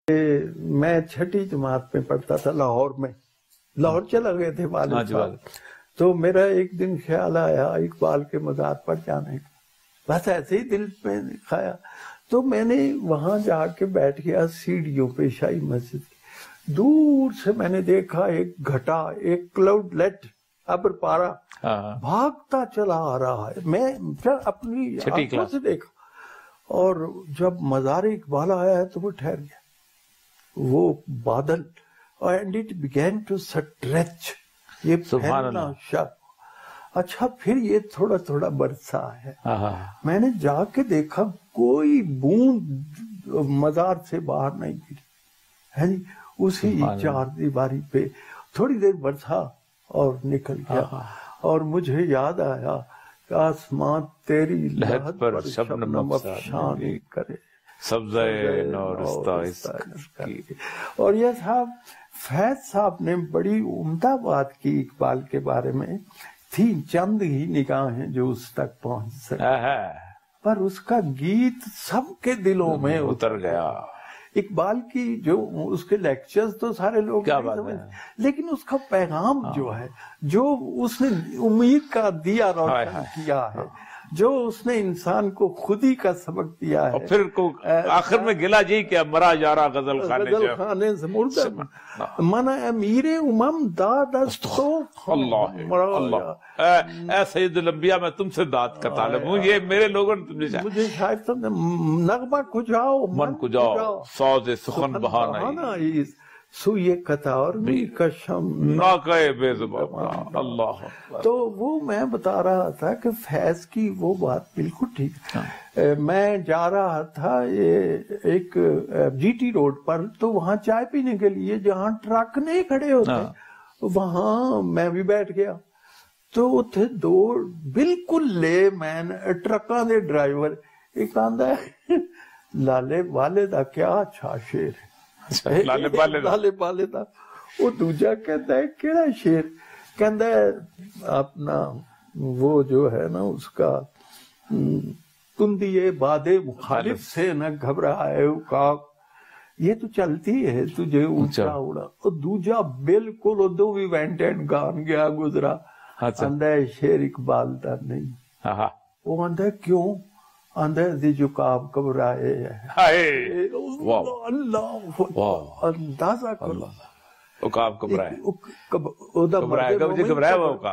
میں چھٹی جماعت میں پڑھتا تھا لاہور میں، لاہور چلا گئے تھے والد صاحب، تو میرا ایک دن خیال آیا اقبال کے مزار پر جانے کا، بس ایسے ہی دل میں کھایا، تو میں نے وہاں جا کے بیٹھ گیا سیڑھیوں پہ شاہی مسجد کی، دور سے میں نے دیکھا ایک گھٹا، ایک کلاؤڈ لیٹ ابر پارا بھاگتا چلا آ رہا ہے، میں اپنی آنکھوں سے دیکھا، اور جب مزار اقبال آیا ہے تو وہ ٹھہر گیا، وہ بادل، and it begin to stretch, یہ پھیلنا اچھا پھر یہ تھوڑا تھوڑا برسا ہے، میں نے جا کے دیکھا کوئی بوند مزار سے باہر نہیں گری ہے، اسی چار دیواری پہ تھوڑی دیر برسا اور نکل گیا، اور مجھے یاد آیا کہ آسمان تیری لہت پر شبنم افشانی کرے، سبزے نورستہ اس کی۔ اور یہ صاحب فیض صاحب نے بڑی عمدہ بات کی اقبال کے بارے میں، تھی چند ہی نگاہیں جو اس تک پہنچ سکے، پر اس کا گیت سب کے دلوں میں اتر گیا۔ اقبال کی جو اس کے لیکچرز تو سارے لوگ نہیں سمجھتے، لیکن اس کا پیغام جو ہے، جو اس نے امید کا دیا روشن کیا ہے، جو اس نے انسان کو خودی کا سبق دیا ہے، اور پھر کو آخر میں گلا جی کہ مرا جا رہا غزل خانے سے مردہ من امیر امم دادستو اللہ اے سید الانبیاء میں تم سے داد کا طالب ہوں، یہ میرے لوگوں نے مجھے شاید نغمہ کجاؤ من کجاؤ سوز سخن بہانا سوئے قطع اور می کشم ناکہ بے زبان، اللہ۔ تو وہ میں بتا رہا تھا کہ فیض کی وہ بات بالکل ٹھیک ہے۔ میں جا رہا تھا ایک جی ٹی روڈ پر، تو وہاں چائے پینے کے لیے جہاں ٹرک نہیں کھڑے ہوتے وہاں میں بھی بیٹھ گیا، تو تھے دو بالکل لے مین ٹرکاں دے ڈرائیور، ایک آندا ہے لالے والے دا کیا اچھا شیر ہے، لالے بالے دا، وہ دوجا کہتا ہے کیڑا شیر، کہتا ہے اپنا وہ جو ہے نا اس کا تندیے بادے مخالف سے نہ گھبرائے کاک، یہ تو چلتی ہے تجھے اونچا اڑا، اور دوجا بالکل ادو بھی وینٹ اینڈ گان گیا گزرا، آندا ہے شیر اقبال دا نہیں، وہ آندا ہے کیوں، آندہ دی جو کاب گھبرائے ہے، اللہ اندازہ کرو،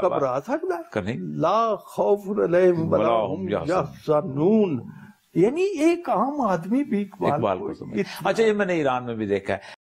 گھبرا سکتا ہے، لا خوف علیہم ولا ہم یحزنون، یعنی ایک عام آدمی بھی اقبال کو۔ اچھا یہ میں نے ایران میں بھی دیکھا ہے۔